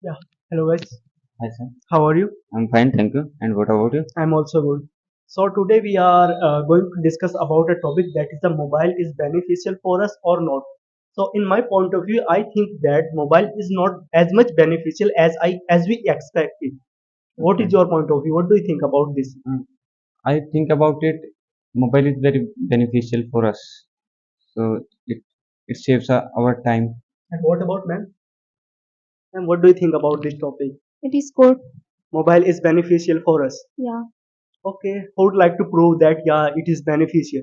Yeah. Hello guys. Hi, sir. How are you? I'm fine, thank you. And what about you? I'm also good. So today we are going to discuss about a topic that is the mobile is beneficial for us or not. So in my point of view, I think that mobile is not as much beneficial as we expected. What Okay. is your point of view? What do you think about this? Mm, I think about it. Mobile is very beneficial for us. So it saves our time. And what about man? And what do you think about this topic? It is good. Mobile is beneficial for us. Yeah. Okay. Who would like to prove that yeah it is beneficial?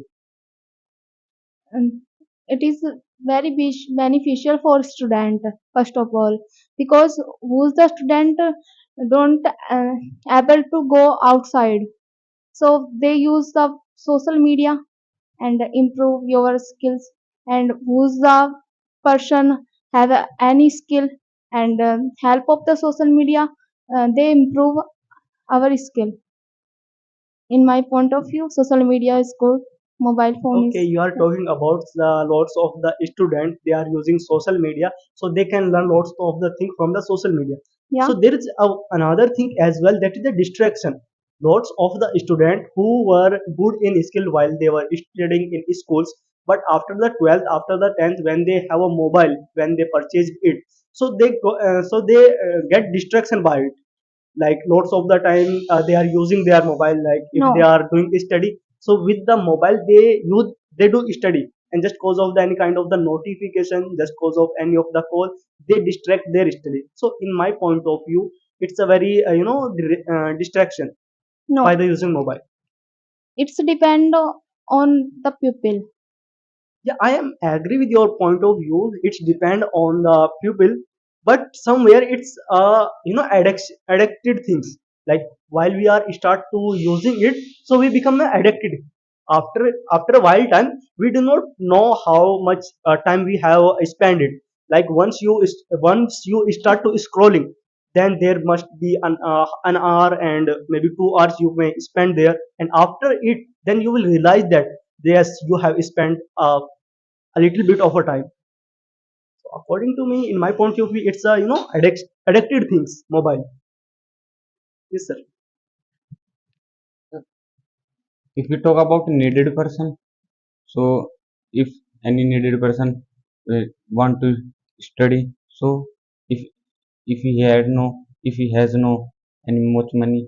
And it is very beneficial for student first of all, because who's the student don't able to go outside, so they use the social media and improve your skills. And who's the person have any skill and help of the social media, they improve our skill. In my point of view, social media is good, mobile phone Okay, is. you are talking about the lots of the students they are using social media, so they can learn lots of the thing from the social media. Yeah. So there is another thing as well, that is the distraction. Lots of the students who were good in skill while they were studying in schools, but after the 12th, after the 10th, when they have a mobile, when they purchase it, so they get distraction by it. Like lots of the time they are using their mobile, like if they No. are doing study, so with the mobile they do study, and just cause of the any kind of the notification, just cause of any of the call, they distract their study. So in my point of view, it's a very distraction by No, the using mobile. it's depend on the pupil. Yeah, I am agree with your point of view. It's depend on the pupil, but somewhere it's addicted things. Like while we are start to using it, so we become addicted. After a while time, we do not know how much time we have spent it. Like once you start to scrolling, then there must be an hour and maybe 2 hours you may spend there, and after it, then you will realize that yes, you have spent a little bit of a time. So according to me, in my point of view, it's a addicted things mobile. Yes, sir. If we talk about needed person, so if any needed person want to study, so if if he had no if he has no any much money,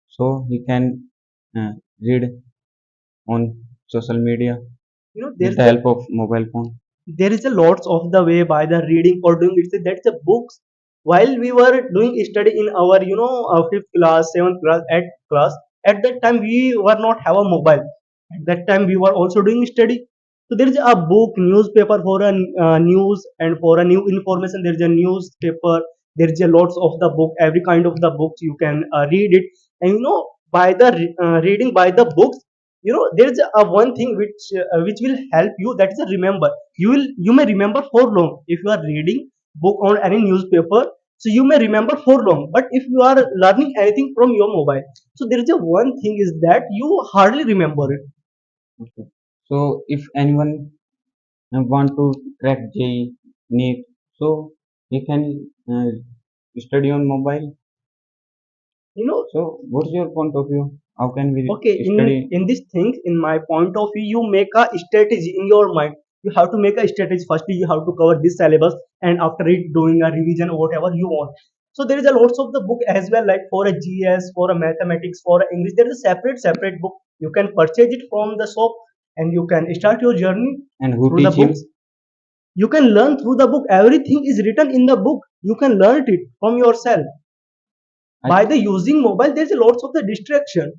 so he can read on social media You know, with the help of mobile phone. there is a lots of the way by the reading or doing it. That's the books. While we were doing study in our fifth class, seventh class, eighth class, at that time we were not have a mobile. At that time we were also doing study. So there is a book, newspaper for a news, and for a new information there is a newspaper. There is a lots of the book, every kind of the books you can read it, and by the reading by the books, there is a one thing which will help you, that is a remember. You may remember for long if you are reading book or any newspaper, so you may remember for long. But if you are learning anything from your mobile, so there is a one thing is that you hardly remember it. Okay. So if anyone want to crack JEE, NEET, so he can study on mobile. you know So what's your point of view? How can we Okay, study? in these things, in my point of view, you make a strategy in your mind. You have to make a strategy. Firstly, you have to cover this syllabus, and after it, doing a revision or whatever you want. So there is a lots of the book as well, like for a GS, for a mathematics, for a English. There is a separate book. You can purchase it from the shop, and you can start your journey And who through the teach books. him? You can learn through the book. Everything is written in the book. You can learn it from yourself. I By the using mobile, there is a lots of the distraction.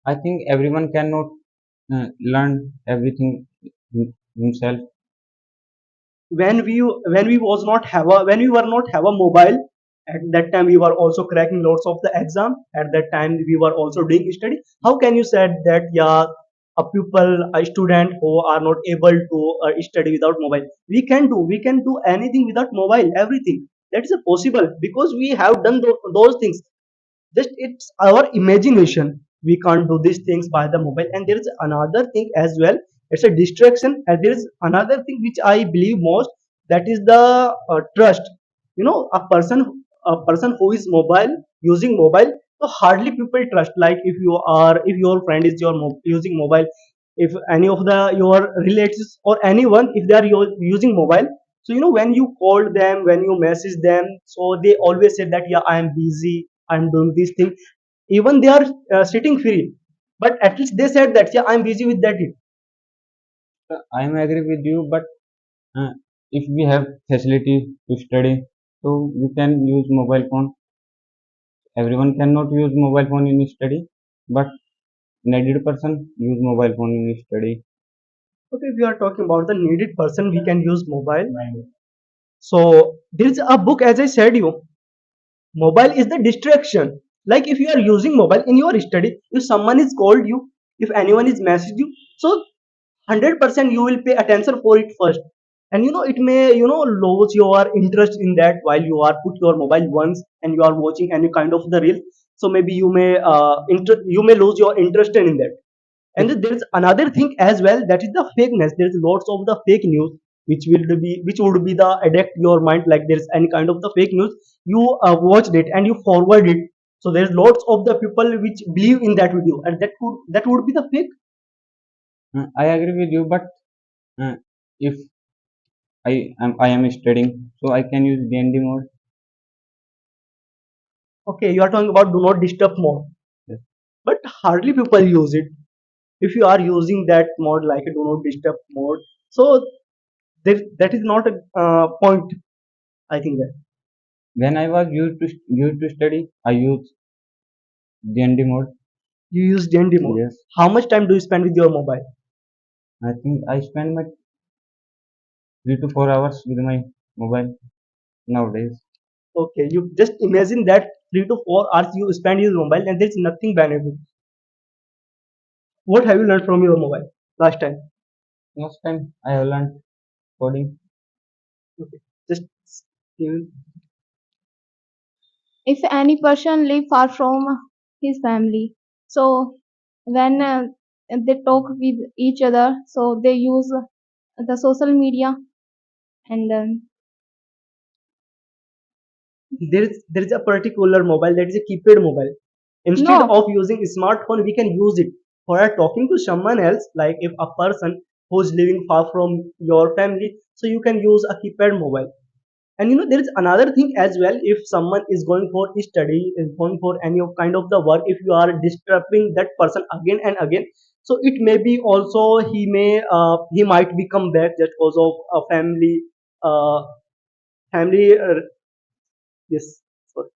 I think everyone cannot learn everything himself. When we were not have a mobile, at that time we were also cracking lots of the exam. At that time we were also doing study. How can you say that yeah, a student who are not able to study without mobile? We can do anything without mobile, everything. That is possible because we have done those things. Just it's our imagination. We can't do these things by the mobile. And there is another thing as well, it's a distraction. And there is another thing which I believe most, that is the trust. A person a person who is mobile using mobile, so hardly people trust. Like if your friend is using mobile, if any of the your relatives or anyone, if they are using mobile, so when you call them, when you message them, so they always say that yeah, I am busy, I'm doing this thing, even they are sitting free, but at least they said that yeah, I'm busy with that. I am agree with you, but uh, if we have facility to study, so we can use mobile phone. Everyone cannot use mobile phone in study, but needed person use mobile phone in study. Okay, if you are talking about the needed person, we can use mobile. So there is a book, as I said you, mobile is the distraction. Like if you are using mobile in your study, if someone is called you, if anyone is messaged you, so 100% you will pay attention for it first. And it may lose your interest in that while you are put your mobile once and you are watching any kind of the reel. So maybe you may lose your interest in that. And If there is another thing as well, that is the fakeness. There is lots of the fake news which would be the addict your mind. Like there is any kind of the fake news, you watched it and you forward it, so there's lots of the people which believe in that video, and that would be the fake. I agree with you, but uh, if I am studying, so I can use DND mode. Okay, you are talking about do not disturb mode, Yes. but hardly people use it. If you are using that mode like a do not disturb mode, so that is not a point, I think that. When I was used to study, I used DND mode. You use DND mode. Yes, How much time do you spend with your mobile? I think I spend my 3 to 4 hours with my mobile nowadays. Okay, you just imagine that 3 to 4 hours you spend your mobile and there's nothing benefit. What have you learned from your mobile last time? Last time I have learned coding. Okay, just you- If any person live far from his family, so when they talk with each other, so they use the social media, and there is a particular mobile that is a keypad mobile. Instead no, of using smartphone, we can use it for talking to someone else. Like if a person who's living far from your family, so you can use a keypad mobile. And there is another thing as well. If someone is going for study, is going for any of kind of the work, if you are disturbing that person again and again, so it may be also he might become back just because of a uh, family yes. So,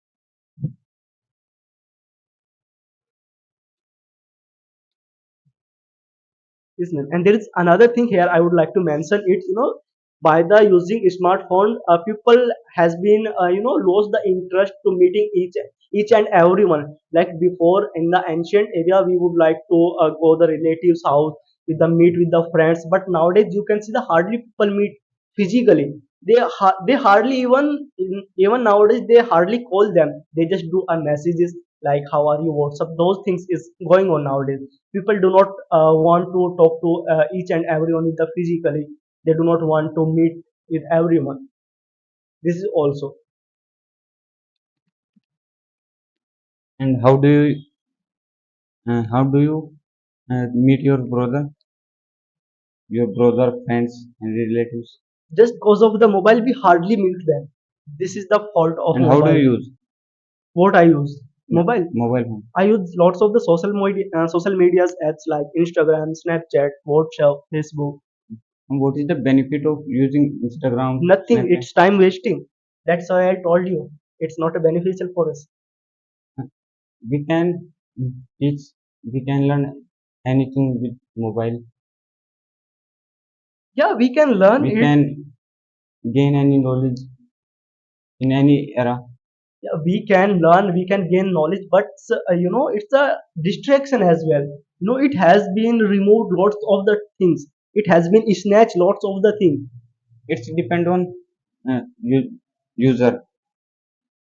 yes, ma'am. And there is another thing here I would like to mention. By the using smartphone, people has been lost the interest to meeting each and everyone. Like before in the ancient area, we would like to go the relatives' house with the meet with the friends. But nowadays you can see the hardly people meet physically. They hardly even nowadays they hardly call them. They just do a messages like how are you, WhatsApp. Those things is going on nowadays. People do not want to talk to each and everyone with the physically. They do not want to meet with everyone. This is also. And how do you meet your brother, friends, and relatives? Just because of the mobile we hardly meet them. This is the fault of And how do mobile. you use What I use mobile, mobile phone? I use lots of the social medias apps like Instagram, Snapchat, WhatsApp, Facebook. And what is the benefit of using Instagram, Nothing, Snapchat? it's time wasting. That's why I told you it's not a beneficial for us. We can teach, we can learn anything with mobile. Yeah, we can learn We it. can gain any knowledge in any era. Yeah, we can learn, we can gain knowledge, but it's a distraction as well. It has been removed lots of the things. It has been snatched lots of the things. It's depend on user.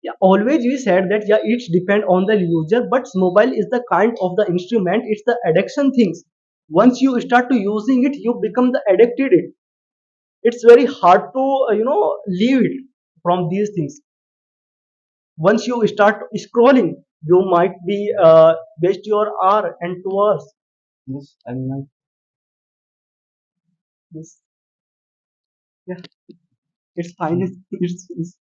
Yeah, always we said that yeah, it's depend on the user, but mobile is the kind of the instrument. It's the addiction things. Once you start to using it, you become the addicted it. It's very hard to leave it from these things. Once you start scrolling, you might be waste your hour and 2 hours. Yes, and my This, yeah, it's fine. It's